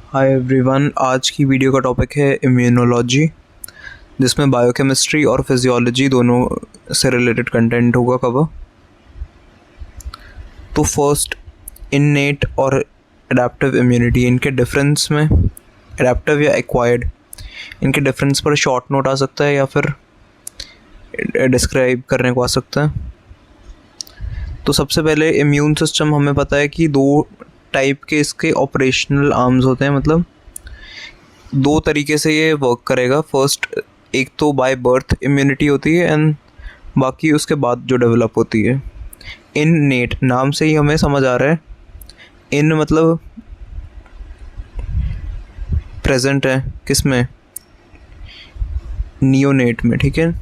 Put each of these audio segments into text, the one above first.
Hi everyone, आज की video का टॉपिक है इम्यूनोलॉजी, जिसमें बायोकेमिस्ट्री और फिजियोलॉजी दोनों से रिलेटेड कंटेंट होगा कवर। तो फर्स्ट, इननेट और एडेप्टिव इम्यूनिटी, इनके डिफरेंस में एडेप्टिव या एक्वायर्ड, इनके डिफरेंस पर शॉर्ट नोट आ सकता है या फिर डिस्क्राइब करने को आ सकता है। तो सबसे पहले इम्यून सिस्टम हमें पता है कि दो टाइप के इसके ऑपरेशनल आर्म्स होते हैं, मतलब दो तरीके से ये वर्क करेगा। फर्स्ट, एक तो बाय बर्थ इम्यूनिटी होती है एंड बाकी उसके बाद जो डेवलप होती है। इननेट नाम से ही हमें समझ आ रहा है, इन मतलब प्रेजेंट है किस में, नियोनेट में, ठीक है।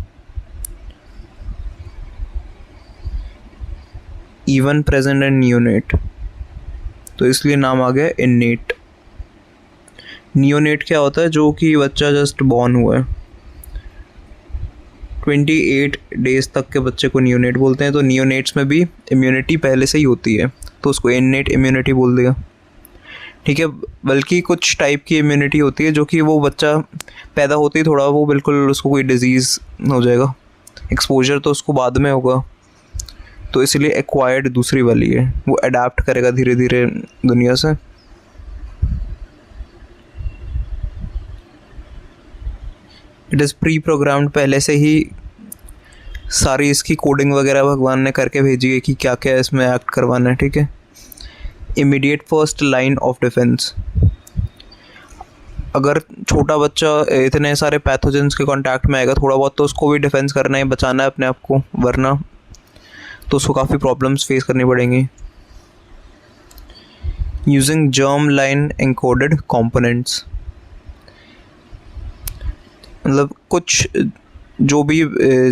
इवन प्रेजेंट एंड नियोनेट, तो इसलिए नाम आ गया इननेट। नियोनेट क्या होता है? जो कि बच्चा जस्ट बॉर्न हुआ है, 28 डेज तक के बच्चे को नियोनेट बोलते हैं। तो नियोनेट्स में भी इम्यूनिटी पहले से ही होती है, तो उसको इननेट इम्यूनिटी बोल दिया, ठीक है। बल्कि कुछ टाइप की इम्यूनिटी होती है जो कि वो बच्चा पैदा होते ही थोड़ा वो बिल्कुल उसको कोई डिजीज़ हो जाएगा, एक्सपोजर तो उसको बाद में होगा, तो इसलिए एक्वायर्ड दूसरी वाली है, वो अडेप्ट करेगा धीरे धीरे दुनिया से। इट इज़ प्री प्रोग्राम्ड, पहले से ही सारी इसकी कोडिंग वगैरह भगवान ने करके भेजी है कि क्या क्या इसमें एक्ट करवाना है, ठीक है। Immediate first line of defence, अगर छोटा बच्चा इतने सारे पैथोजेंस के कांटेक्ट में आएगा, थोड़ा बहुत तो उसको भी डिफेंस करना है, बचाना है अपने आप को, वरना तो उसको काफ़ी प्रॉब्लम्स फेस करनी पड़ेंगी। Using germ line encoded components, मतलब कुछ जो भी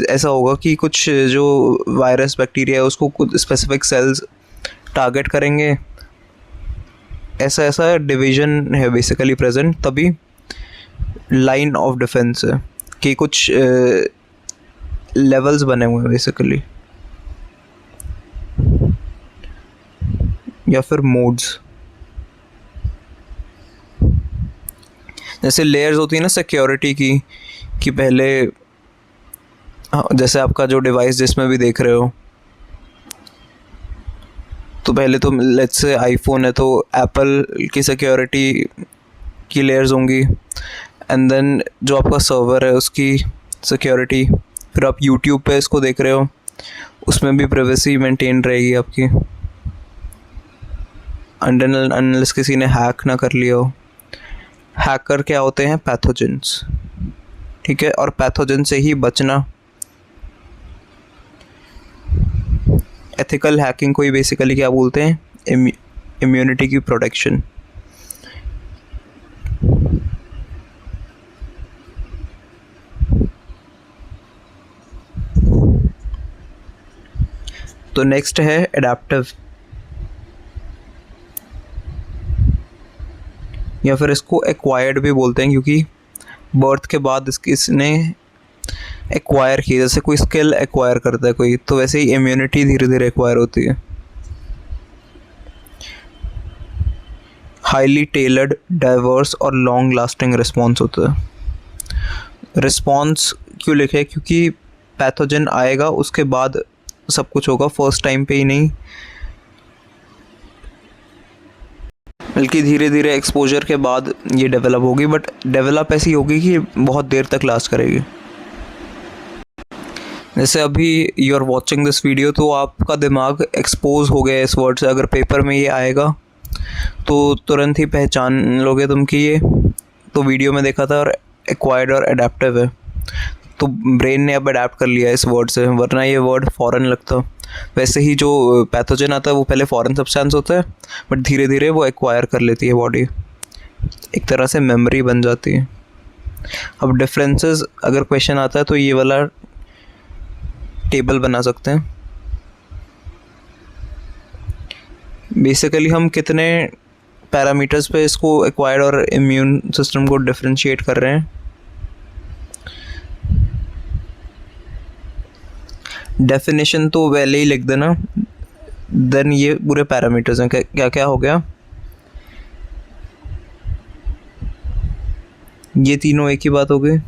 ऐसा होगा कि कुछ जो वायरस बैक्टीरिया है उसको कुछ स्पेसिफिक सेल्स टारगेट करेंगे, ऐसा ऐसा डिवीजन है बेसिकली प्रेजेंट, तभी लाइन ऑफ डिफेंस है कि कुछ लेवल्स बने हुए हैं बेसिकली, या फिर मोड्स। जैसे लेयर्स होती है ना सिक्योरिटी की, कि पहले जैसे आपका जो डिवाइस जिसमें भी देख रहे हो, तो पहले तो लेट्स से आईफोन है तो एप्पल की सिक्योरिटी की लेयर्स होंगी, एंड देन जो आपका सर्वर है उसकी सिक्योरिटी, फिर आप यूट्यूब पे इसको देख रहे हो उसमें भी प्राइवेसी मेंटेन रहेगी आपकी, अनलेस किसी ने हैक ना कर लिया हो। हैकर क्या होते हैं? पैथोजेंस, ठीक है, और पैथोजन से ही बचना। एथिकल हैकिंग को ही बेसिकली क्या बोलते हैं? इम्यूनिटी की प्रोटेक्शन। तो नेक्स्ट है एडेप्टिव, या फिर इसको एक्वायर्ड भी बोलते हैं, क्योंकि बर्थ के बाद इसने एक्वायर की, जैसे कोई स्किल एक्वायर करता है कोई, तो वैसे ही इम्यूनिटी धीरे धीरे एक्वायर होती है। हाईली टेलर्ड, डाइवर्स और लॉन्ग लास्टिंग रिस्पॉन्स होता है। रिस्पॉन्स क्यों लिखे? क्योंकि पैथोजन आएगा उसके बाद सब कुछ होगा, फर्स्ट टाइम पे ही नहीं, बल्कि धीरे धीरे एक्सपोजर के बाद ये डेवलप होगी, बट डेवलप ऐसी होगी कि बहुत देर तक लास्ट करेगी। जैसे अभी you are watching this video, तो आपका दिमाग एक्सपोज हो गया इस वर्ड से, अगर पेपर में ये आएगा तो तुरंत ही पहचान लोगे तुम कि ये तो वीडियो में देखा था, और एक्वायर्ड और एडेप्टिव है, तो ब्रेन ने अब अडेप्ट कर लिया इस वर्ड से, वरना ये वर्ड फॉरेन लगता। वैसे ही जो पैथोजन आता है वो पहले फॉरेन सब्सटेंस होता है, बट धीरे धीरे वो एक्वायर कर लेती है बॉडी, एक तरह से मेमोरी बन जाती है। अब डिफरेंसेस अगर क्वेश्चन आता है तो ये वाला टेबल बना सकते हैं। बेसिकली हम कितने पैरामीटर्स पे इसको एक्वायर्ड और इम्यून सिस्टम को डिफरेंशिएट कर रहे हैं? डेफिनेशन तो पहले ही लिख देना, देन ये पूरे पैरामीटर्स हैं। क्या क्या हो गया? ये तीनों एक ही बात हो गई।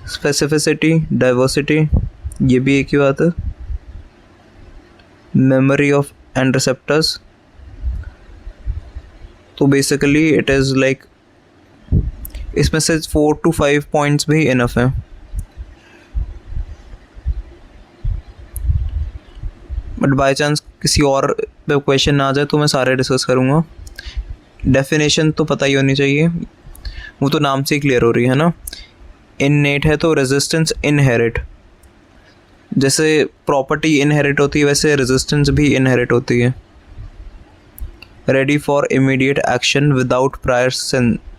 स्पेसिफिसिटी, डाइवर्सिटी, ये भी एक ही बात है। मेमोरी ऑफ एंड रिसेप्टर्स, तो बेसिकली इट इज़ लाइक इसमें से 4 to 5 पॉइंट्स भी इनफ हैं। बट बाय चांस किसी और पे क्वेश्चन ना आ जाए तो मैं सारे डिस्कस करूँगा। डेफिनेशन तो पता ही होनी चाहिए, वो तो नाम से ही क्लियर हो रही है ना। इननेट है तो रेजिस्टेंस इनहेरिट, जैसे प्रॉपर्टी इनहेरिट होती है वैसे रेजिस्टेंस भी इनहेरिट होती है। Ready for immediate action without prior sensitisation,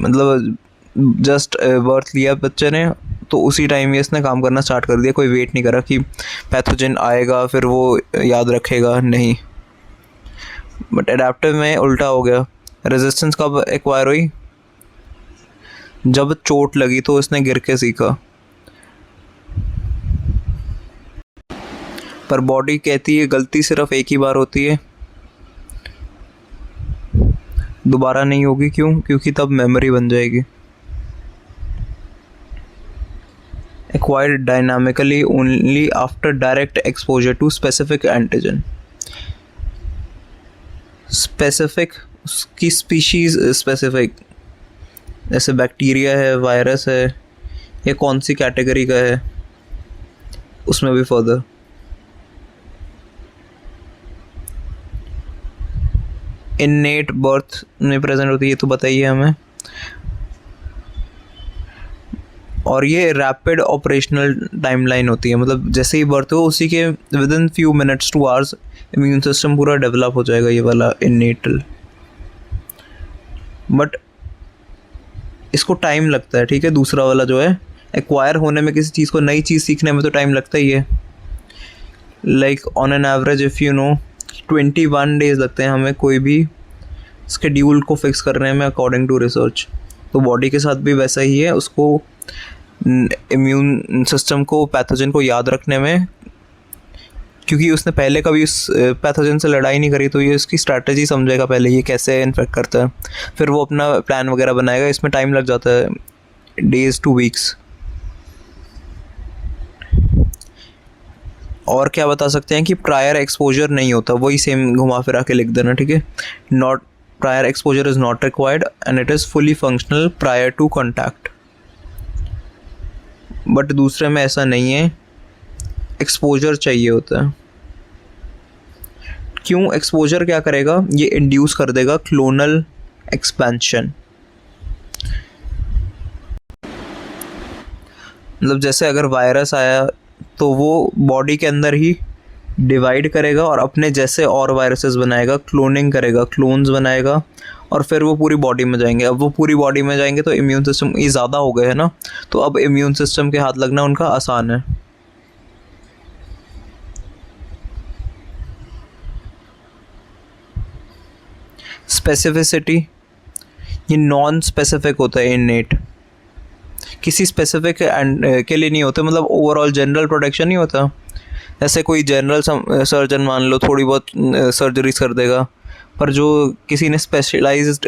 मतलब जस्ट बर्थ लिया बच्चे ने तो उसी टाइम ही इसने काम करना स्टार्ट कर दिया, कोई वेट नहीं करा कि पैथोजन आएगा फिर वो याद रखेगा, नहीं। बट एडेप्टिव में उल्टा हो गया। रेजिस्टेंस कब एक्वायर हुई? जब चोट लगी तो इसने गिर के सीखा। पर बॉडी कहती है गलती सिर्फ एक ही बार होती है, दोबारा नहीं होगी। क्यों? क्योंकि तब मेमोरी बन जाएगी। Acquired dynamically only after direct exposure to specific antigen. Specific की स्पीशीज स्पेसिफिक, जैसे बैक्टीरिया है, वायरस है, ये कौन सी कैटेगरी का है, उसमें भी फर्दर। इननेट बर्थ में प्रेजेंट होती है, तो बताइए हमें। और ये रैपिड ऑपरेशनल टाइमलाइन होती है, मतलब जैसे ही बर्थ हो उसी के with in few minutes two hours immune system पूरा डेवलप हो जाएगा, ये वाला इननेटल। बट इसको टाइम लगता है, ठीक है। दूसरा वाला जो है एक्वायर होने में, किसी चीज़ को नई चीज़ सीखने में तो टाइम लगता ही है। Like on an average if you know 21 days लगते हैं हमें कोई भी स्केड्यूल को फिक्स करने में अकॉर्डिंग टू रिसर्च। तो बॉडी के साथ भी वैसा ही है, उसको इम्यून सिस्टम को पैथोजन को याद रखने में, क्योंकि उसने पहले कभी उस पैथोजन से लड़ाई नहीं करी, तो ये उसकी स्ट्रैटेजी समझेगा पहले ये कैसे इन्फेक्ट करता है, फिर वो अपना प्लान वगैरह बनाएगा। इसमें टाइम लग जाता है, डेज टू वीक्स। और क्या बता सकते हैं कि प्रायर एक्सपोजर नहीं होता, वही सेम घुमा फिरा के लिख देना, ठीक है। Not prior exposure is not required and it is fully functional prior to contact. But दूसरे में ऐसा नहीं है, एक्सपोजर चाहिए होता है। क्यों? एक्सपोजर क्या करेगा? ये इंड्यूस कर देगा क्लोनल एक्सपेंशन। मतलब जैसे अगर वायरस आया तो वो बॉडी के अंदर ही डिवाइड करेगा और अपने जैसे और वायरसेस बनाएगा, क्लोनिंग करेगा, क्लोन्स बनाएगा, और फिर वो पूरी बॉडी में जाएंगे। अब वो पूरी बॉडी में जाएंगे तो इम्यून सिस्टम ये ज़्यादा हो गए है ना, तो अब इम्यून सिस्टम के हाथ लगना उनका आसान है। स्पेसिफिसिटी, ये नॉन स्पेसिफिक होता है इननेट, किसी स्पेसिफिक के लिए नहीं होता, मतलब ओवरऑल जनरल प्रोटेक्शन नहीं होता। ऐसे कोई जनरल सर्जन मान लो थोड़ी बहुत सर्जरीज कर देगा, पर जो किसी ने स्पेशलाइज्ड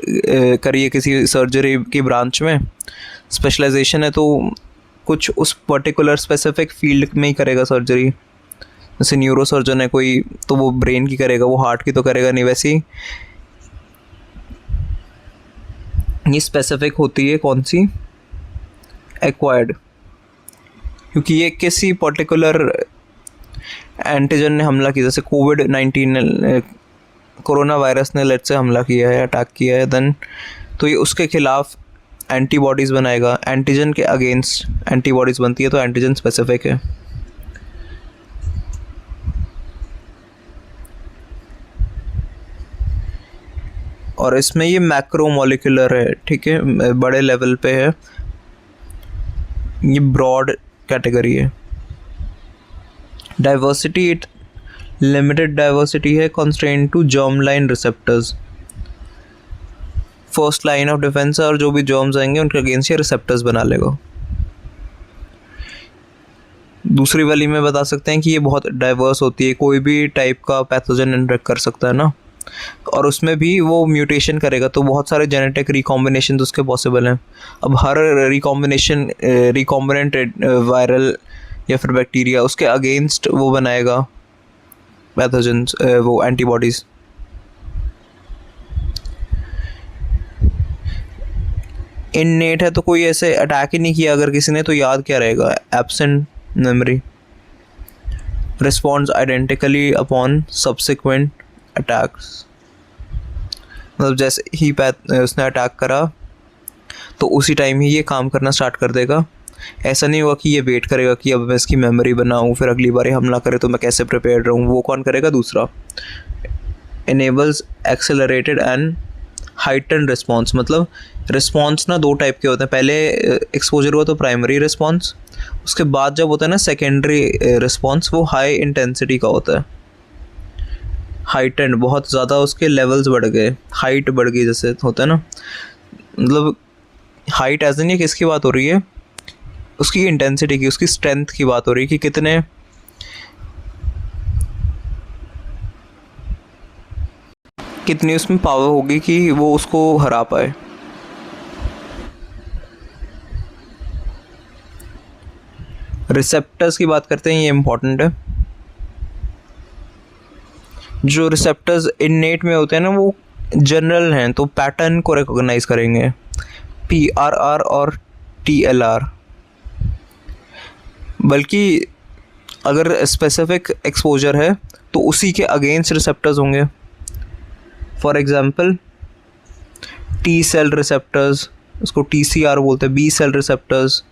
करी है किसी सर्जरी की ब्रांच में, स्पेशलाइजेशन है, तो कुछ उस पर्टिकुलर स्पेसिफिक फील्ड में ही करेगा सर्जरी। जैसे न्यूरो सर्जन है कोई, तो वो ब्रेन की करेगा, वो हार्ट की तो करेगा नहीं। वैसे ही ये स्पेसिफिक होती है कौन सी? एक्वायर्ड, क्योंकि ये किसी पर्टिकुलर एंटीजन ने हमला किया, जैसे कोविड-19 कोरोना वायरस ने लेट से हमला किया है, अटैक किया है, देन तो ये उसके खिलाफ एंटीबॉडीज़ बनाएगा, एंटीजन के अगेंस्ट एंटीबॉडीज़ बनती है, तो एंटीजन स्पेसिफिक है। और इसमें ये मैक्रोमोलिकुलर है, ठीक है, बड़े लेवल पे है, ये ब्रॉड कैटेगरी है। डाइवर्सिटी, इट लिमिटेड डाइवर्सिटी है, constraint to germ line receptors. First line of defence है, और जो भी जर्म्स आएंगे उनके अगेंस्ट ये रिसेप्टर्स बना लेगा। दूसरी वाली में बता सकते हैं कि ये बहुत डाइवर्स होती है, कोई भी टाइप का पैथोजन इन्फेक्ट कर सकता है ना, और उसमें भी वो म्यूटेशन करेगा, तो बहुत सारे जेनेटिक रिकॉम्बिनेशन उसके पॉसिबल हैं। अब हर रिकॉम्बिनेंट वायरल या फिर बैक्टीरिया उसके अगेंस्ट वो बनाएगा पैथोजेंस, वो एंटीबॉडीज़। इननेट है तो कोई ऐसे अटैक ही नहीं किया अगर किसी ने, तो याद क्या रहेगा? Absent memory. Responds identically upon subsequent attacks, मतलब जैसे ही उसने अटैक करा तो उसी टाइम ही ये काम करना स्टार्ट कर देगा। ऐसा नहीं होगा कि ये वेट करेगा कि अब मैं इसकी मेमोरी बनाऊँ फिर अगली बार हमला करे तो मैं कैसे प्रिपेयर रहूँ, वो कौन करेगा? दूसरा। Enables accelerated and heighten response, मतलब रिस्पॉन्स ना दो टाइप के होते हैं। पहले एक्सपोजर हुआ तो प्राइमरी रिस्पॉन्स, उसके बाद जब होता है ना सेकेंडरी रिस्पॉन्स, वो हाई इंटेंसिटी का होता है। हाइटन, बहुत ज़्यादा उसके लेवल्स बढ़ गए, हाइट बढ़ गई जैसे होता है ना, मतलब हाइट एज इन ये किसकी बात हो रही है? उसकी इंटेंसिटी की, उसकी स्ट्रेंथ की बात हो रही है कि कितनी उसमें पावर होगी कि वो उसको हरा पाए। रिसेप्टर्स की बात करते हैं, ये इम्पोर्टेंट है। जो रिसेप्टर्स इननेट में होते हैं ना वो जनरल हैं, तो पैटर्न को रिकॉग्नाइज करेंगे, PRR और TLR। बल्कि अगर स्पेसिफिक एक्सपोजर है तो उसी के अगेंस्ट रिसेप्टर्स होंगे। For example T cell receptors, उसको TCR बोलते हैं, बी सेल रिसेप्टर्स,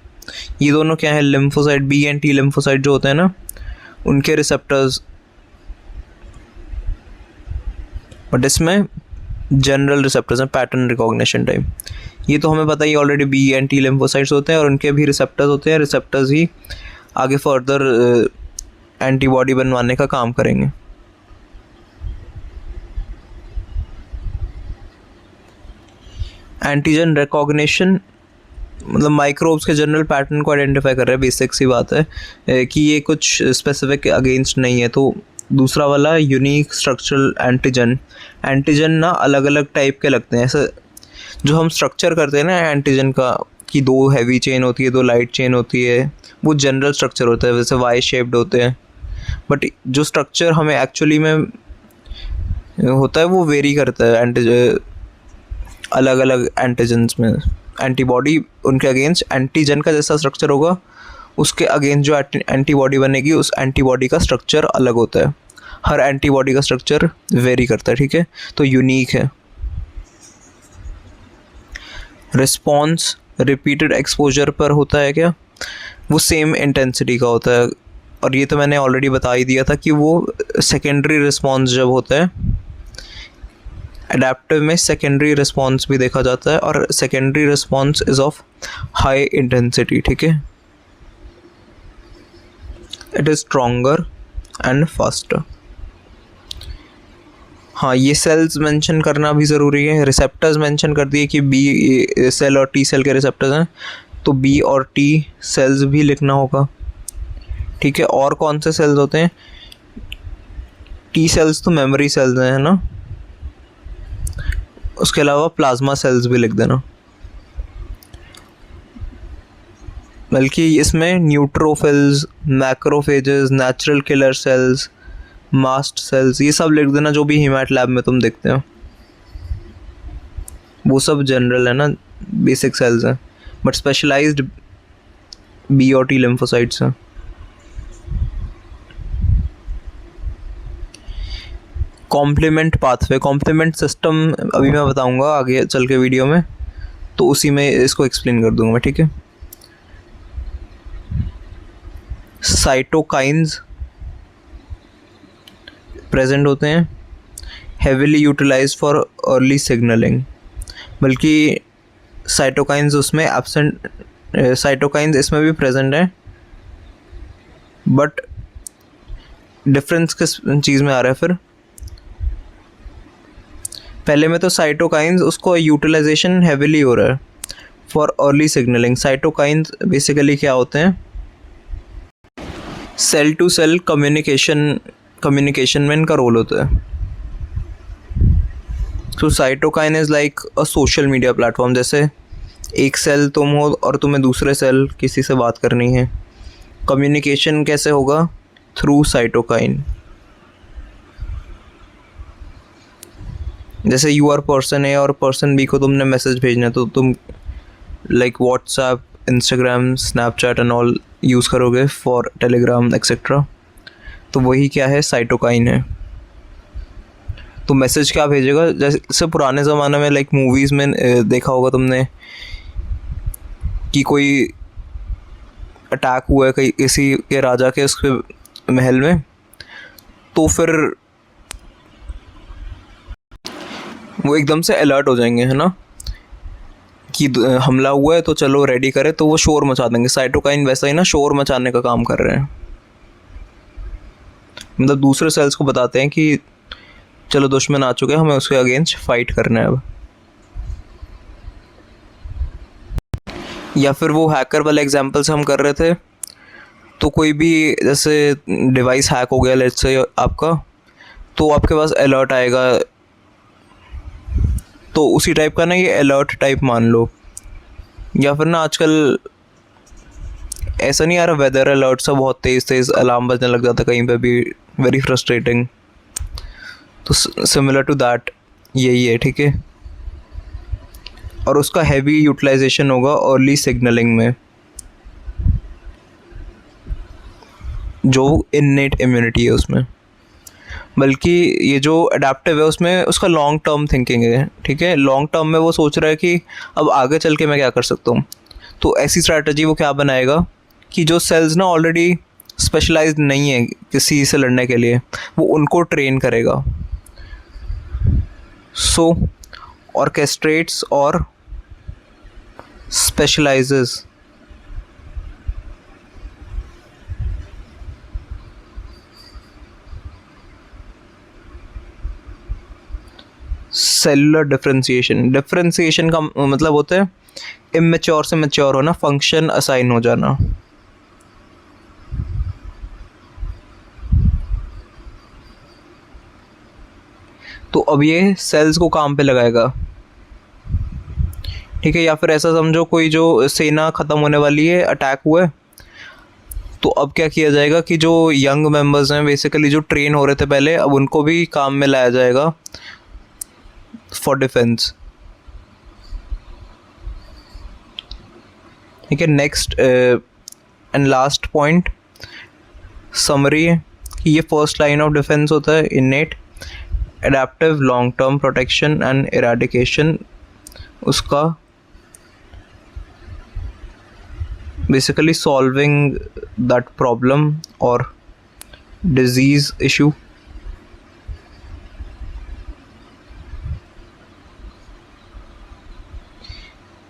ये दोनों क्या है? Lymphocyte, B and T lymphocyte जो होते हैं ना, उनके रिसेप्टर्स। बट इसमें जनरल रिसेप्टर्स हैं, पैटर्न रिकॉग्निशन टाइप। ये तो हमें पता ही already, B and T lymphocytes होते हैं और उनके भी रिसेप्टर्स होते हैं। रिसेप्टर्स ही आगे फर्दर एंटीबॉडी बनवाने का काम करेंगे। एंटीजन रिकॉग्निशन मतलब माइक्रोब्स के जनरल पैटर्न को आइडेंटिफाई कर रहे हैं, बेसिक सी बात है कि ये कुछ स्पेसिफिक अगेंस्ट नहीं है। तो दूसरा वाला यूनिक स्ट्रक्चरल एंटीजन, एंटीजन ना अलग अलग टाइप के लगते हैं। ऐसा जो हम स्ट्रक्चर करते हैं ना एंटीजन का, कि 2 हैवी चेन होती है, 2 लाइट चेन होती है, वो जनरल स्ट्रक्चर होता है, वैसे वाई शेप्ड होते हैं। बट जो स्ट्रक्चर हमें एक्चुअली में होता है वो वेरी करता है अलग अलग एंटीजन्स में। एंटीबॉडी उनके अगेंस्ट एंटीजन का जैसा स्ट्रक्चर होगा, उसके अगेंस्ट जो एंटीबॉडी बनेगी उस एंटीबॉडी का स्ट्रक्चर अलग होता है। हर एंटीबॉडी का स्ट्रक्चर वेरी करता है, ठीक है, तो यूनिक है। रिस्पॉन्स रिपीटेड एक्सपोजर पर होता है क्या? वो सेम इंटेंसिटी का होता है, और ये तो मैंने ऑलरेडी बता ही दिया था कि वो सेकेंडरी रिस्पॉन्स जब होता है, एडेप्टिव में सेकेंडरी रिस्पॉन्स भी देखा जाता है, और secondary response is of high intensity, ठीक है, it is stronger and faster. हाँ, ये सेल्स मेंशन करना भी ज़रूरी है। रिसेप्टर्स मेंशन कर दिए कि बी सेल और टी सेल के रिसेप्टर्स हैं, तो बी और टी सेल्स भी लिखना होगा, ठीक है। और कौन से सेल्स होते हैं? टी सेल्स तो मेमोरी सेल्स हैं, है ना, उसके अलावा प्लाज्मा सेल्स भी लिख देना। बल्कि इसमें neutrophils, macrophages, natural killer cells, mast cells, ये सब लिख देना जो भी हीमैट लैब में तुम देखते हो। वो सब जनरल है ना, बेसिक सेल्स हैं, बट स्पेशलाइज्ड बी और टी लिम्फोसाइट्स हैं। कॉम्प्लीमेंट पाथवे, कॉम्प्लीमेंट सिस्टम अभी मैं बताऊंगा आगे चल के वीडियो में, तो उसी में इसको एक्सप्लेन कर दूंगा मैं, ठीक है। साइटोकाइंस प्रेजेंट होते हैं, heavily utilise for early signalling, बल्कि साइटोकाइंस उसमें एब्सेंट, साइटोकाइंस इसमें भी प्रेजेंट है, बट डिफरेंस किस चीज़ में आ रहा है फिर? पहले में तो साइटोकाइंस उसको यूटिलाइजेशन हेविली हो रहा है for early signalling. Cytokines basically क्या होते हैं? सेल टू सेल कम्युनिकेशन में इनका रोल होता है। तो cytokine is like a social media platform. जैसे एक सेल तुम हो और तुम्हें दूसरे सेल किसी से बात करनी है, कम्युनिकेशन कैसे होगा? Through cytokine. जैसे यू आर पर्सन ए और पर्सन बी को तुमने मैसेज भेजना है, तो तुम like WhatsApp, Instagram, Snapchat and all use करोगे फॉर टेलीग्राम एक्सेट्रा। तो वही क्या है? साइटोकाइन है। तो मैसेज क्या भेजेगा? जैसे पुराने ज़माने में लाइक मूवीज़ में देखा होगा तुमने कि कोई अटैक हुआ है कहीं किसी के राजा के उसके महल में, तो फिर वो एकदम से अलर्ट हो जाएंगे, है ना, कि हमला हुआ है तो चलो रेडी करें, तो वो शोर मचा देंगे। साइटोकाइन वैसा ही ना शोर मचाने का काम कर रहे हैं। मतलब दूसरे सेल्स को बताते हैं कि चलो दुश्मन आ चुके हैं, हमें उसके अगेंस्ट फाइट करना है अब। या फिर वो हैकर वाले एग्जांपल्स हम कर रहे थे, तो कोई भी जैसे डिवाइस हैक हो गया लेट्स से आपका, तो आपके पास अलर्ट आएगा। तो उसी टाइप का ना ये अलर्ट टाइप मान लो। या फिर ना आजकल ऐसा नहीं आ रहा, वेदर अलर्ट सा बहुत तेज़ अलार्म बजने लग जाता कहीं पे भी, वेरी फ्रस्ट्रेटिंग। तो सिमिलर टू दैट यही है, ठीक है। और उसका हैवी यूटिलाइजेशन होगा अर्ली सिग्नलिंग में, जो इननेट इम्यूनिटी है उसमें। बल्कि ये जो अडेप्टिव है उसमें उसका लॉन्ग टर्म थिंकिंग है, ठीक है। लॉन्ग टर्म में वो सोच रहा है कि अब आगे चल के मैं क्या कर सकता हूँ। तो ऐसी स्ट्रैटेजी वो क्या बनाएगा कि जो सेल्स ना ऑलरेडी स्पेशलाइज्ड नहीं है किसी से लड़ने के लिए, वो उनको ट्रेन करेगा। सो ऑर्केस्ट्रेट्स और स्पेशलाइजेस। सेलुलर डिफरेंशिएशन का मतलब होता है इमेच्योर से मैच्योर होना, फंक्शन असाइन हो जाना। तो अब ये सेल्स को काम पे लगाएगा, ठीक है। या फिर ऐसा समझो कोई जो सेना ख़त्म होने वाली है, अटैक हुआ है, तो अब क्या किया जाएगा कि जो यंग मेंबर्स हैं बेसिकली जो ट्रेन हो रहे थे पहले, अब उनको भी काम में लाया जाएगा फॉर डिफेंस, ठीक है। Next and last point summary है कि ये फर्स्ट लाइन ऑफ डिफेंस होता है innate, adaptive, long term protection and eradication. उसका बेसिकली सॉल्विंग दैट प्रॉब्लम और डिजीज़ इशू।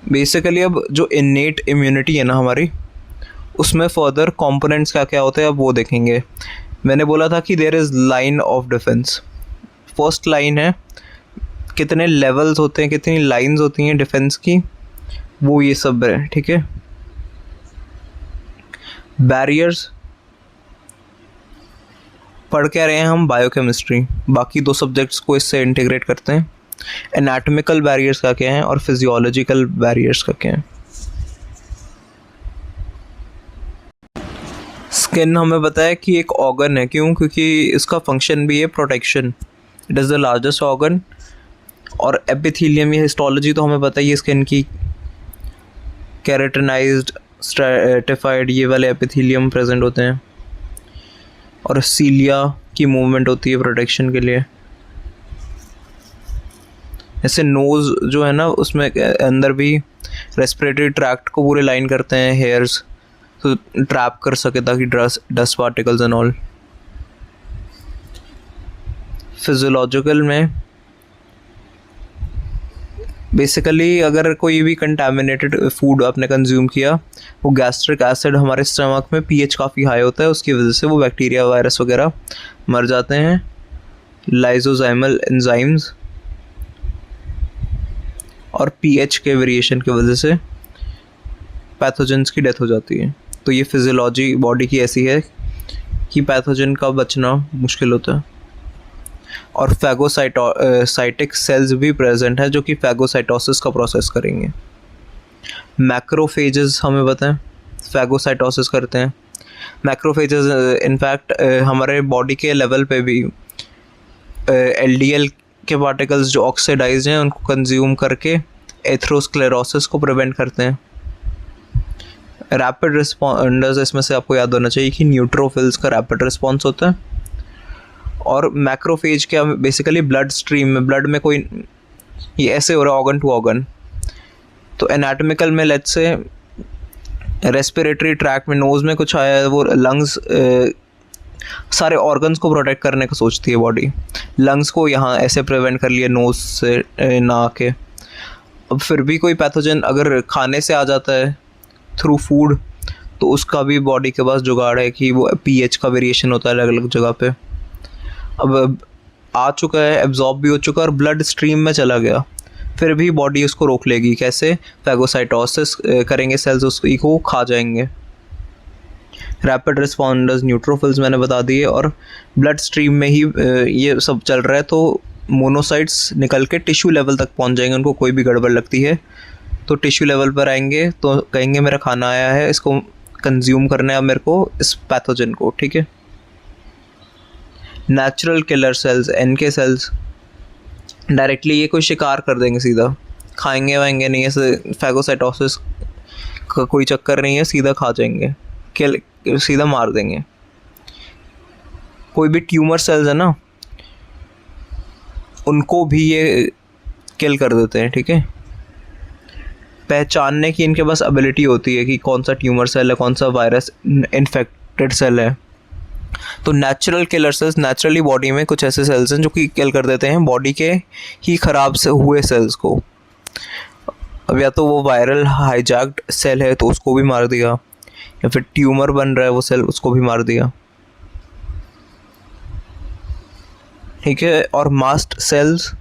बेसिकली अब जो इननेट इम्यूनिटी है ना हमारी, उसमें फर्दर कंपोनेंट्स क्या क्या होते हैं अब वो देखेंगे। मैंने बोला था कि there is line of defence. First line है, कितने लेवल्स होते हैं, कितनी लाइंस होती हैं डिफेंस की, वो ये सब है, ठीक है। बैरियर्स पढ़ क्या रहे हैं हम? बायोकेमिस्ट्री। बाकी दो सब्जेक्ट्स को इससे इंटीग्रेट करते हैं। एनाटॉमिकल बैरियर्स का क्या है और फिजियोलॉजिकल बैरियर्स का क्या है। स्किन हमें पता है कि एक ऑर्गन है, क्यों? क्योंकि इसका फंक्शन भी है protection, it is the largest organ. और एपिथेलियम या हिस्टोलॉजी तो हमें पता ही है स्किन की, केराटिनाइज्ड, स्ट्रैटिफाइड, ये वाले एपिथेलियम प्रेजेंट होते हैं। और सीलिया की मूवमेंट होती है प्रोटेक्शन के लिए। ऐसे नोज़ जो है ना उसमें अंदर भी रेस्पिरेटरी ट्रैक्ट को पूरे लाइन करते हैं हेयर्स, तो ट्रैप कर सके ताकि dust particles and all. Physiological में बेसिकली अगर कोई भी कंटामिनेटेड फूड आपने कंज्यूम किया, वो गैस्ट्रिक एसिड हमारे स्टमक में पीएच काफ़ी हाई होता है, उसकी वजह से वो बैक्टीरिया वायरस वगैरह मर जाते हैं। लाइजोजाइमल एंजाइम्स और पीएच के वेरिएशन की वजह से पैथोजेंस की डेथ हो जाती है। तो ये फिजियोलॉजी बॉडी की ऐसी है कि पैथोजन का बचना मुश्किल होता है। और फैगोसाइटिक सेल्स भी प्रेजेंट है जो कि फैगोसाइटोसिस का प्रोसेस करेंगे। मैक्रोफेजेस हमें पता है फैगोसाइटोसिस करते हैं। मैक्रोफेजेस इनफैक्ट हमारे बॉडी के लेवल पे भी एलडीएल के पार्टिकल्स जो ऑक्सीडाइज हैं उनको कंज्यूम करके एथेरोस्क्लेरोसिस को प्रिवेंट करते हैं। रैपिड रिस्पॉन्डर्स, इसमें से आपको याद होना चाहिए कि न्यूट्रोफिल्स का रैपिड रिस्पॉन्स होता है। और मैक्रोफेज क्या, बेसिकली ब्लड स्ट्रीम में, ब्लड में कोई ये ऐसे हो रहा है ऑर्गन टू ऑर्गन, तो एनाटॉमिकल में लेट्स से रेस्पिरेटरी ट्रैक में नोज़ में कुछ आया है, वो लंग्स सारे ऑर्गन्स को प्रोटेक्ट करने का सोचती है बॉडी। लंग्स को यहाँ ऐसे प्रिवेंट कर लिया नोज़ से ना आके। अब फिर भी कोई पैथोजन अगर खाने से आ जाता है थ्रू फूड, तो उसका भी बॉडी के पास जुगाड़ है कि वो पीएच का वेरिएशन होता है अलग अलग जगह पे। अब आ चुका है, एब्जॉर्ब भी हो चुका है और ब्लड स्ट्रीम में चला गया, फिर भी बॉडी उसको रोक लेगी। कैसे? फैगोसाइटोसिस करेंगे सेल्स, उसको खा जाएंगे। रैपिड रिस्पॉन्डर्स न्यूट्रोफिल्स मैंने बता दिए, और ब्लड स्ट्रीम में ही ये सब चल रहा है, तो मोनोसाइट्स निकल के टिश्यू लेवल तक पहुंच जाएंगे। उनको कोई भी गड़बड़ लगती है तो टिश्यू लेवल पर आएंगे, तो कहेंगे मेरा खाना आया है, इसको कंज्यूम करना है मेरे को, इस पैथोजन को। ठीक है। Natural killer sales, NK cells, directly ये कोई शिकार कर देंगे, सीधा खाएंगे वाएंगे नहीं, ऐसे फैगोसाइटोसिस का कोई चक्कर नहीं है, सीधा खा जाएंगे, सीधा मार देंगे। कोई भी ट्यूमर सेल्स है ना, उनको भी ये किल कर देते हैं। ठीक है। पहचानने की इनके पास एबिलिटी होती है कि कौन सा ट्यूमर सेल है, कौन सा वायरस इन्फेक्टेड सेल है। तो natural killer sales, naturally body में कुछ ऐसे सेल्स हैं जो कि किल कर देते हैं बॉडी के ही ख़राब से हुए सेल्स को। अब या तो वो वायरल हाईजैक्ड सेल है तो उसको भी मार दिया, या फिर ट्यूमर बन रहा है वो सेल, उसको भी मार दिया। ठीक है। और मास्ट सेल्स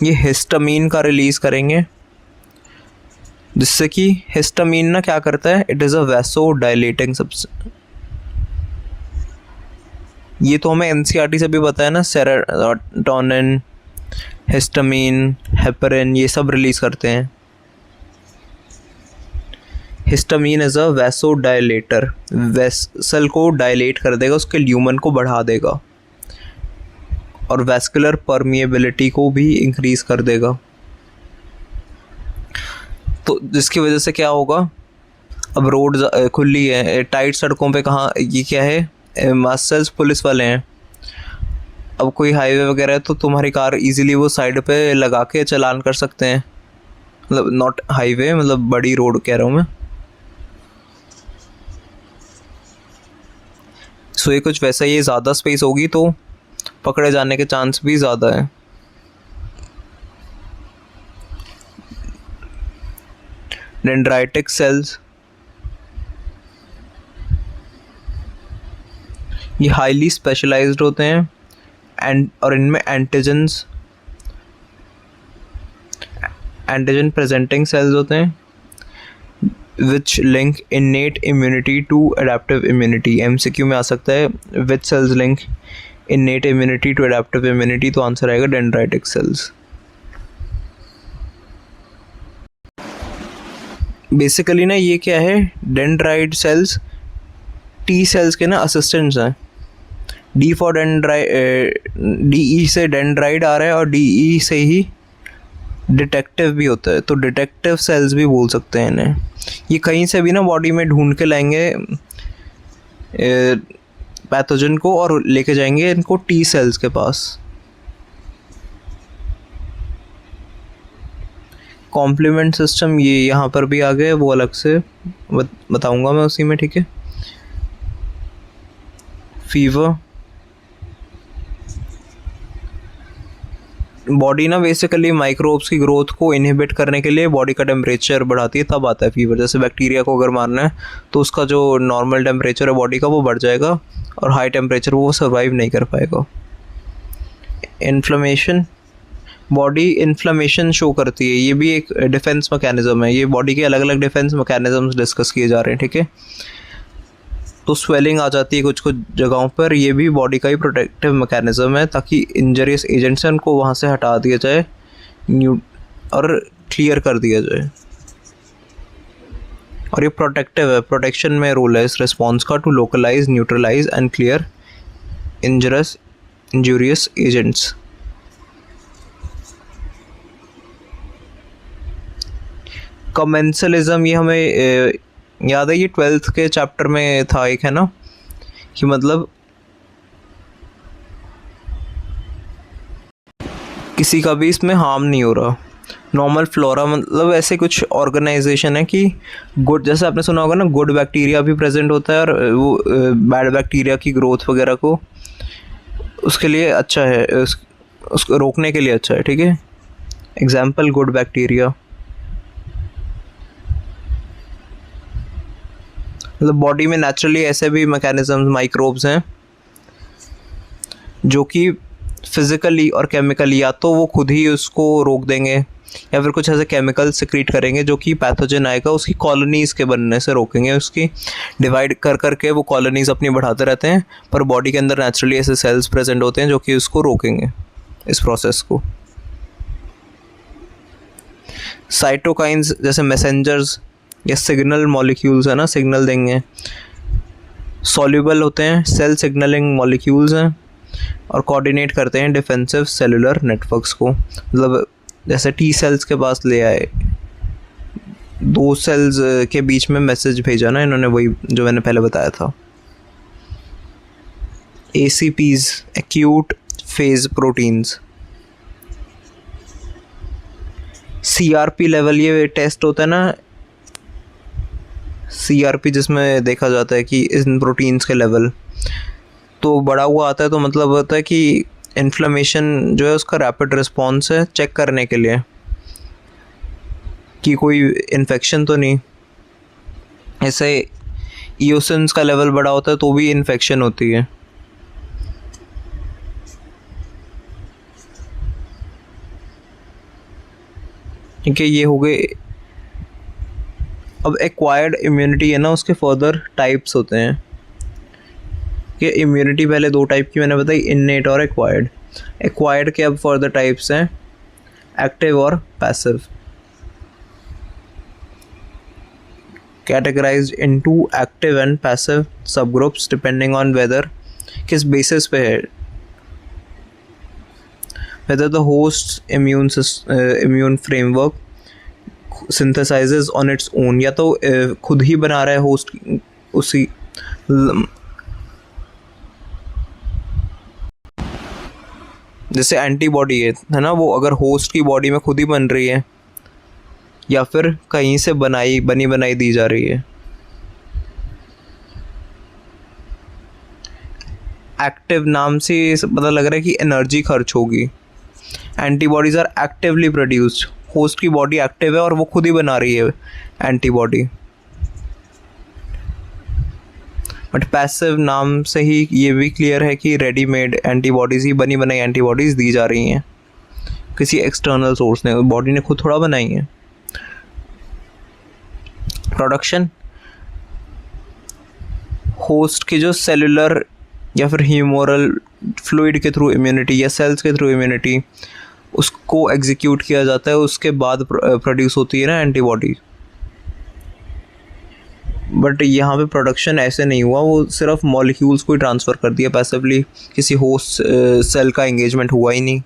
ये हिस्टामीन का रिलीज़ करेंगे, जिससे कि हिस्टामीन ना क्या करता है, it is a vaso dilating substance. ये तो हमें एनसीईआरटी से भी पता है ना, सेरोटोनिन, हिस्टामीन, हेपरिन, ये सब रिलीज़ करते हैं। Histamine is a vaso dilator, vessel को डायलेट कर देगा, उसके ल्यूमन को बढ़ा देगा और वैस्कुलर परमिएबिलिटी को भी इंक्रीज़ कर देगा। तो जिसकी वजह से क्या होगा, अब रोड खुली है, टाइट सड़कों पे कहाँ, ये क्या है, मास्टर्स पुलिस वाले हैं। अब कोई हाईवे वगैरह है तो तुम्हारी कार इजीली वो साइड पे लगा के चालान कर सकते हैं, मतलब नॉट हाईवे, मतलब बड़ी रोड कह रहा हूँ मैं। सो ये कुछ वैसा, ये ज़्यादा स्पेस होगी तो पकड़े जाने के चांस भी ज़्यादा है। डेंड्राइटिक सेल्स, ये हाईली स्पेशलाइज्ड होते हैं और इनमें एंटीजन प्रेजेंटिंग सेल्स होते हैं, which link innate immunity to adaptive immunity. MCQ में आ सकता है, which cells link innate immunity to adaptive immunity, तो आंसर आएगा डेंड्राइटिक सेल्स। बेसिकली ना ये क्या है, डेंड्राइट सेल्स टी सेल्स के ना असिस्टेंट्स हैं। डी फॉर डीई से डेंड्राइट आ रहा है, और डीई से ही डिटेक्टिव भी होता है, तो डिटेक्टिव सेल्स भी बोल सकते हैं इन्हें। ये कहीं से भी ना बॉडी में ढूंढ के लाएंगे पैथोजन को और लेके जाएंगे इनको टी सेल्स के पास। कॉम्प्लीमेंट सिस्टम ये यहाँ पर भी आ गए, वो अलग से बताऊंगा मैं उसी में। ठीक है। फीवर, बॉडी ना बेसिकली माइक्रोब्स की ग्रोथ को इनहिबिट करने के लिए बॉडी का टेम्परेचर बढ़ाती है, तब आता है फीवर। जैसे बैक्टीरिया को अगर मारना है तो उसका जो नॉर्मल टेम्परेचर है बॉडी का वो बढ़ जाएगा, और हाई टेम्परेचर वो सर्वाइव नहीं कर पाएगा। इन्फ्लेमेशन, बॉडी इन्फ्लेमेशन शो करती है, ये भी एक डिफेंस मैकेनिज्म है। ये बॉडी के अलग अलग डिफेंस मैकेनिज्म्स डिस्कस किए जा रहे हैं। ठीक है। तो स्वेलिंग आ जाती है कुछ कुछ जगहों पर। ये भी बॉडी का ही प्रोटेक्टिव मैकेनिज्म है ताकि इंजरियस एजेंट्स हैं उनको वहाँ से हटा दिया जाए और क्लियर कर दिया जाए। और ये प्रोटेक्टिव है, प्रोटेक्शन में रोल है इस रिस्पॉन्स का, to localise, neutralise and clear injurious agents. Commensalism, ये हमें याद है, ये 12th के चैप्टर में था एक, है ना, कि मतलब किसी का भी इसमें हार्म नहीं हो रहा। नॉर्मल फ्लोरा मतलब ऐसे कुछ ऑर्गेनाइजेशन है कि गुड, जैसे आपने सुना होगा ना, गुड बैक्टीरिया भी प्रेजेंट होता है और वो बैड बैक्टीरिया की ग्रोथ वगैरह को उसके लिए अच्छा है, उसको रोकने के लिए अच्छा है, ठीक है। एग्जाम्पल गुड बैक्टीरिया, मतलब बॉडी में नेचुरली ऐसे भी मैकेनिज्म्स, माइक्रोब्स हैं जो कि फिज़िकली और केमिकली या तो वो खुद ही उसको रोक देंगे या फिर कुछ ऐसे केमिकल सिक्रीट करेंगे जो कि पैथोजन आएगा उसकी कॉलोनीज़ के बनने से रोकेंगे, उसकी डिवाइड कर करके वो कॉलोनीज़ अपनी बढ़ाते रहते हैं, पर बॉडी के अंदर नेचुरली ऐसे सेल्स प्रेजेंट होते हैं जो कि उसको रोकेंगे, इस प्रोसेस को। साइटोकाइंस जैसे मैसेंजर्स या सिग्नल मॉलिक्यूल्स है ना, सिग्नल देंगे, सॉल्युबल होते हैं, सेल सिग्नलिंग मॉलिक्यूल्स हैं और कोऑर्डिनेट करते हैं डिफेंसिव सेलुलर नेटवर्क्स को। मतलब जैसे टी सेल्स के पास ले आए, दो सेल्स के बीच में मैसेज भेजा ना इन्होंने, वही जो मैंने पहले बताया था। ACPs, acute phase proteins. CRP level, ये टेस्ट होता है ना, CRP, जिसमें देखा जाता है कि इन प्रोटीन्स के लेवल तो बढ़ा हुआ आता है, तो मतलब होता है कि इन्फ्लेमेशन जो है उसका रैपिड रिस्पॉन्स है, चेक करने के लिए कि कोई इन्फेक्शन तो नहीं। ऐसे ईओसिन्स का लेवल बढ़ा होता है तो भी इन्फेक्शन होती है। ठीक है, ये हो गए। अब एक्वायर्ड इम्यूनिटी है ना, उसके फर्दर टाइप्स होते हैं कि इम्यूनिटी पहले दो टाइप की मैंने बताई, इन्नेट और एक्वायर्ड। एक्वायर्ड के अब फर्दर टाइप्स हैं एक्टिव और passive, categorised into active and passive सब ग्रुप्स डिपेंडिंग ऑन वेदर, किस बेसिस पे है, whether the host's immune framework synthesizes on its own, या तो खुद ही बना रहा है होस्ट उसी जैसे एंटीबॉडी है ना, वो अगर होस्ट की बॉडी में खुद ही बन रही है या फिर कहीं से बनी बनाई दी जा रही है। एक्टिव नाम से पता लग रहा है कि एनर्जी खर्च होगी। Antibodies are actively produced, host की बॉडी एक्टिव है और वो खुद ही बना रही है एंटीबॉडी। बट पैसिव नाम से ही ये भी क्लियर है कि रेडीमेड एंटीबॉडीज़ ही, बनी बनाई एंटीबॉडीज़ दी जा रही हैं, किसी एक्सटर्नल सोर्स ने, बॉडी ने खुद थोड़ा बनाई है। प्रोडक्शन, होस्ट की जो सेलुलर या फिर ह्यूमोरल फ्लूइड के थ्रू इम्यूनिटी या सेल्स के थ्रू इम्यूनिटी उसको एग्जीक्यूट किया जाता है, उसके बाद प्रोड्यूस होती है ना एंटीबॉडी। बट यहाँ पे प्रोडक्शन ऐसे नहीं हुआ, वो सिर्फ मॉलिक्यूल्स को ही ट्रांसफ़र कर दिया पैसिवली, किसी होस्ट सेल का एंगेजमेंट हुआ ही नहीं।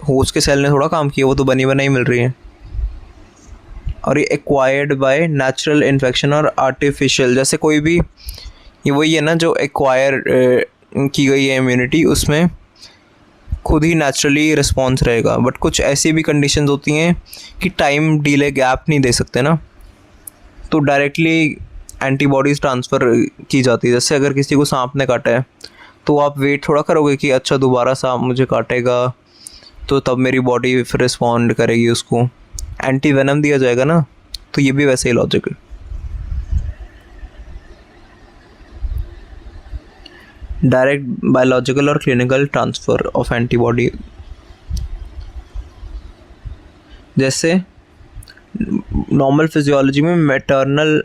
होस्ट के सेल ने थोड़ा काम किया, वो तो बनी बनाई मिल रही है। और ये एक्वायर्ड बाय नेचुरल इन्फेक्शन और आर्टिफिशियल, जैसे कोई भी, ये वही है ना जो एक्वायर की गई है इम्यूनिटी, उसमें खुद ही नेचुरली रिस्पॉन्स रहेगा। बट कुछ ऐसी भी कंडीशंस होती हैं कि टाइम डिले गैप नहीं दे सकते ना, तो डायरेक्टली एंटीबॉडीज़ ट्रांसफ़र की जाती है। जैसे अगर किसी को सांप ने काटा है तो आप वेट थोड़ा करोगे कि अच्छा दोबारा सांप मुझे काटेगा तो तब मेरी बॉडी फिर रिस्पॉन्ड करेगी, उसको एंटी वेनम दिया जाएगा ना, तो ये भी वैसे ही लॉजिक है। डायरेक्ट बायोलॉजिकल और क्लिनिकल ट्रांसफ़र ऑफ एंटीबॉडी, जैसे नॉर्मल फिजियोलॉजी में मैटरनल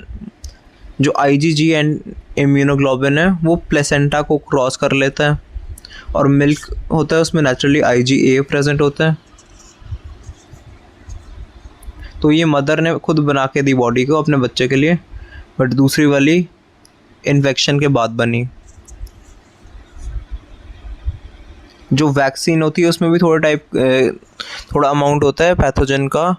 जो IgG एंड इम्यूनोग्लोबिन है वो प्लेसेंटा को क्रॉस कर लेता है, और मिल्क होता है उसमें नेचुरली IgA प्रेजेंट होता है। तो ये मदर ने खुद बना के दी बॉडी को अपने बच्चे के लिए, बट दूसरी वाली इन्फेक्शन के बाद बनी। जो वैक्सीन होती है उसमें भी थोड़ा अमाउंट होता है पैथोजन का,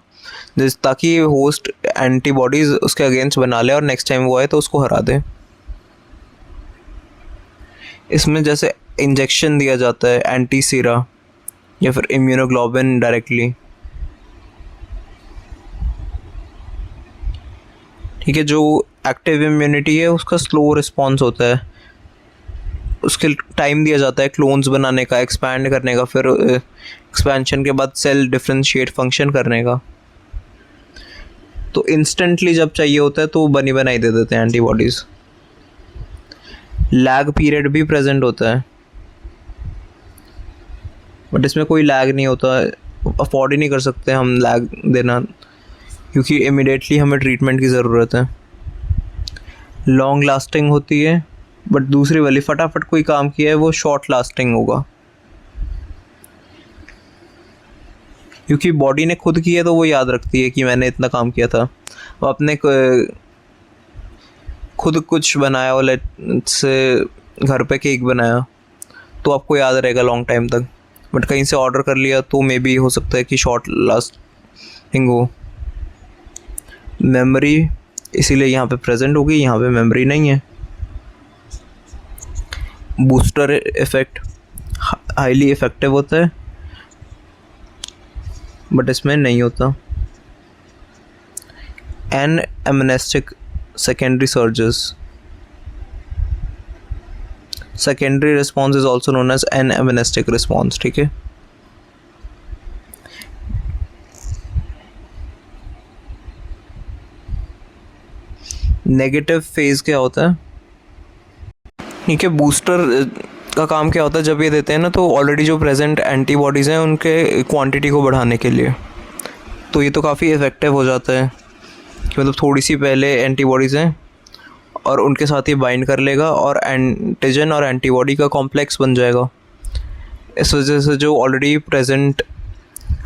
ताकि होस्ट एंटीबॉडीज़ उसके अगेंस्ट बना ले और नेक्स्ट टाइम वो आए तो उसको हरा दे। इसमें जैसे इंजेक्शन दिया जाता है एंटीसीरा या फिर इम्यूनोग्लोबिन डायरेक्टली। ठीक है, जो एक्टिव इम्यूनिटी है उसका स्लो रिस्पॉन्स होता है, उसके टाइम दिया जाता है क्लोन्स बनाने का, एक्सपैंड करने का, फिर एक्सपेंशन के बाद सेल डिफरेंशिएट फंक्शन करने का। तो इंस्टेंटली जब चाहिए होता है तो बनी बनाई दे देते हैं एंटीबॉडीज़। लैग पीरियड भी प्रेजेंट होता है, बट इसमें कोई लैग नहीं होता, अफोर्ड ही नहीं कर सकते हम लैग देना, क्योंकि इमिडिएटली हमें ट्रीटमेंट की ज़रूरत है। लॉन्ग लास्टिंग होती है, बट दूसरी वाली फटाफट कोई काम किया है वो शॉर्ट लास्टिंग होगा, क्योंकि बॉडी ने खुद किया तो वो याद रखती है कि मैंने इतना काम किया था। वो अपने खुद कुछ बनाया, वो लेट्स से घर पे केक बनाया तो आपको याद रहेगा लॉन्ग टाइम तक, बट कहीं से ऑर्डर कर लिया तो मे बी हो सकता है कि शॉर्ट लास्टिंग हो। मेमोरी इसीलिए यहाँ पे प्रेजेंट होगी, यहाँ पे मेमोरी नहीं है। बूस्टर इफेक्ट हाईली इफेक्टिव होता है, बट इसमें नहीं होता। An amnestic secondary surges, secondary response is also known as an amnestic response. ठीक है, नेगेटिव फेज क्या होता है? ठीक है, बूस्टर का काम क्या होता है, जब ये देते हैं ना तो ऑलरेडी जो प्रेजेंट एंटीबॉडीज़ हैं उनके क्वांटिटी को बढ़ाने के लिए, तो ये तो काफ़ी इफ़ेक्टिव हो जाता है कि मतलब थोड़ी सी पहले एंटीबॉडीज़ हैं और उनके साथ ये बाइंड कर लेगा और एंटीजन और एंटीबॉडी का कॉम्प्लेक्स बन जाएगा। इस वजह से जो ऑलरेडी प्रेजेंट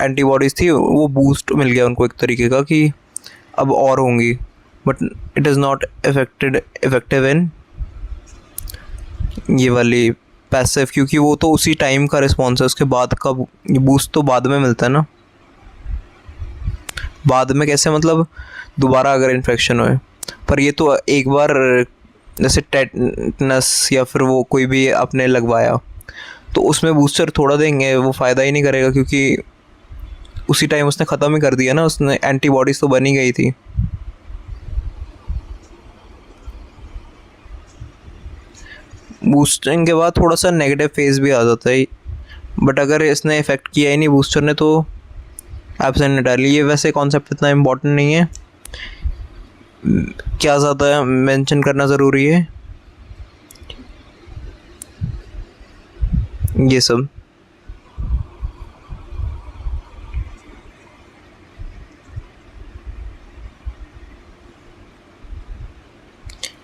एंटीबॉडीज़ थी वो बूस्ट मिल गया उनको एक तरीके का कि अब और होंगी, but it is not effective in ये वाली पैसिव, क्योंकि वो तो उसी टाइम का रिस्पॉन्स है, उसके बाद का बूस्ट तो बाद में मिलता है ना। बाद में कैसे, मतलब दोबारा अगर इन्फेक्शन होए, पर ये तो एक बार जैसे टेटनस या फिर वो कोई भी आपने लगवाया तो उसमें बूस्टर थोड़ा देंगे, वो फ़ायदा ही नहीं करेगा, क्योंकि उसी टाइम उसने ख़त्म ही कर दिया ना, उसने एंटीबॉडीज़ तो बनी गई थी। बूस्टिंग के बाद थोड़ा सा नेगेटिव फेज भी आ जाता है, बट अगर इसने इफ़ेक्ट किया ही नहीं बूस्टर ने तो एब्सेंट डाली। ये वैसे कॉन्सेप्ट इतना इम्पोर्टेंट नहीं है, क्या ज़्यादा मेंशन करना ज़रूरी है ये सब।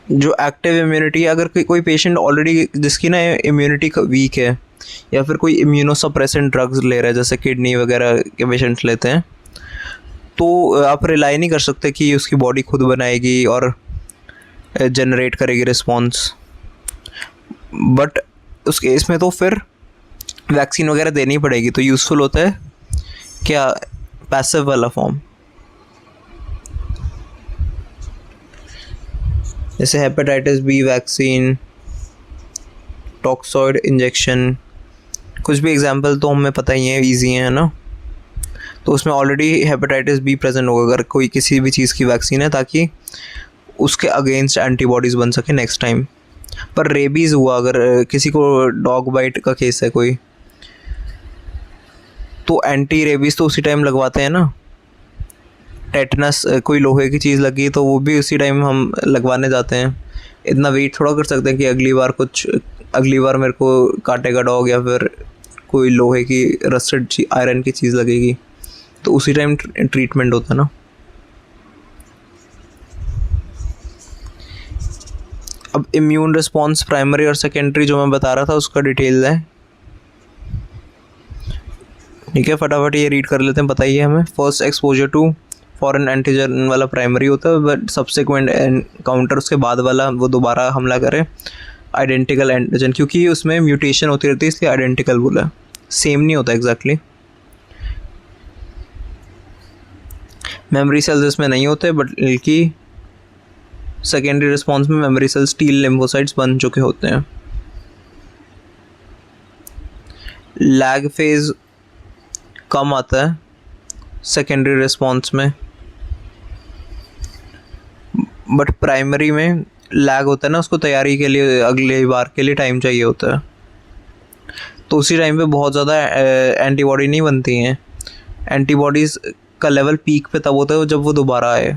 जो एक्टिव इम्यूनिटी है, अगर कोई पेशेंट ऑलरेडी जिसकी ना इम्यूनिटी वीक है या फिर कोई इम्यूनोसप्रेसेंट ड्रग्स ले रहा है, जैसे किडनी वगैरह के पेशेंट्स लेते हैं, तो आप रिलाई नहीं कर सकते कि उसकी बॉडी खुद बनाएगी और जनरेट करेगी रिस्पॉन्स। बट उस केस में तो फिर वैक्सीन वगैरह देनी पड़ेगी, तो यूज़फुल होता है क्या, पैसिव वाला फॉर्म, जैसे hepatitis B vaccine, toxoid injection, कुछ भी एग्जांपल तो हमें पता ही है, इजी है ना। तो उसमें ऑलरेडी हेपेटाइटिस बी प्रेजेंट होगा अगर कोई किसी भी चीज़ की वैक्सीन है, ताकि उसके अगेंस्ट एंटीबॉडीज़ बन सके नेक्स्ट टाइम। पर रेबीज़ हुआ, अगर किसी को डॉग बाइट का केस है कोई, तो एंटी रेबीज़ तो उसी टाइम लगवाते हैं ना। टेटनस कोई लोहे की चीज़ लगी तो वो भी उसी टाइम हम लगवाने जाते हैं, इतना वेट थोड़ा कर सकते हैं कि अगली बार मेरे को काटेगा डॉग या फिर कोई लोहे की रस्टेड आयरन की चीज़ लगेगी, तो उसी टाइम ट्रीटमेंट होता है ना। अब इम्यून रिस्पॉन्स प्राइमरी और सेकेंडरी जो मैं बता रहा था उसका डिटेल है, ठीक है। फटाफट ये रीड कर लेते हैं, बताइए हमें। First exposure to foreign antigen वाला प्राइमरी होता है, बट सब्सिक्वेंट एनकाउंटर उसके बाद वाला वो दोबारा हमला करे आइडेंटिकल एंटीजन, क्योंकि उसमें म्यूटेशन होती रहती है इसलिए आइडेंटिकल बोला, सेम नहीं होता एग्जैक्टली। मेमोरी सेल्स इसमें नहीं होते, बल्कि सेकेंडरी रिस्पॉन्स में मेमोरी सेल्स टी लिम्फोसाइट्स बन चुके होते हैं। लैग फेज कम आता है सेकेंडरी रिस्पॉन्स में, बट प्राइमरी में लैग होता है ना, उसको तैयारी के लिए अगले बार के लिए टाइम चाहिए होता है, तो उसी टाइम पे बहुत ज़्यादा एंटीबॉडी नहीं बनती हैं। एंटीबॉडीज़ का लेवल पीक पे तब होता है जब वो दोबारा आए।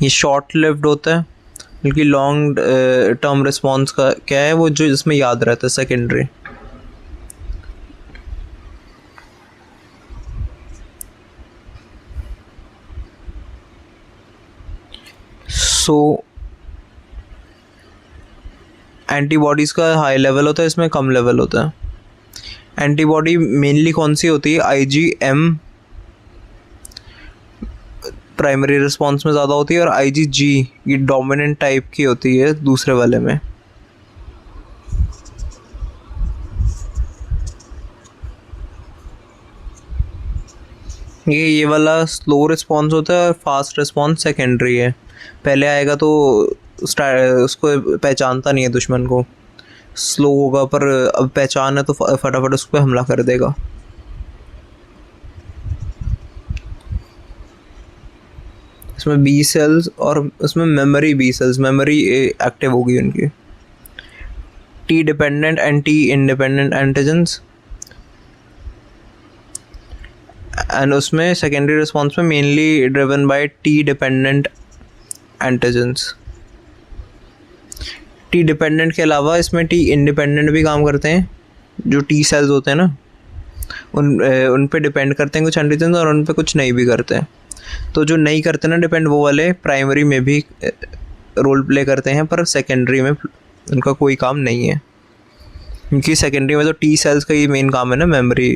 ये शॉर्ट लिव्ड होता है, बल्कि लॉन्ग टर्म रिस्पॉन्स का क्या है वो जो इसमें याद रहता है सेकेंडरी। सो एंटीबॉडीज़ का हाई लेवल होता है, इसमें कम लेवल होता है। एंटीबॉडी मेनली कौन सी होती है? IgM प्राइमरी रिस्पॉन्स में ज़्यादा होती है, और IgG ये डोमिनेंट टाइप की होती है दूसरे वाले में। ये वाला स्लो रिस्पॉन्स होता है और फास्ट रिस्पॉन्स सेकेंडरी है। पहले आएगा तो उसको पहचानता नहीं है दुश्मन को, स्लो होगा, पर अब पहचान है तो फटाफट उस पर हमला कर देगा। इसमें बी सेल्स और उसमें memory B cells, memory active होगी उनकी। T dependent and T independent antigens, and उसमें सेकेंडरी रिस्पॉन्स में mainly driven by T dependent antigens. T dependent के अलावा इसमें टी इंडिपेंडेंट भी काम करते हैं। जो टी सेल्स होते हैं ना उन पे डिपेंड करते हैं कुछ एंटीजन्स, और उन पे कुछ नहीं भी करते हैं। तो जो नहीं करते ना डिपेंड, वो वाले प्राइमरी में भी रोल प्ले करते हैं, पर सेकेंडरी में उनका कोई काम नहीं है, क्योंकि सेकेंडरी में तो टी सेल्स का ही मेन काम है ना, मेमोरी।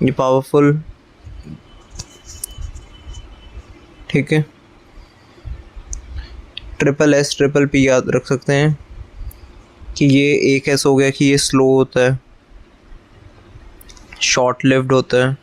ये पावरफुल, ठीक है। SSS PP याद रख सकते हैं कि ये एक ऐसा हो गया कि ये स्लो होता है, शॉर्ट लिव्ड होता है।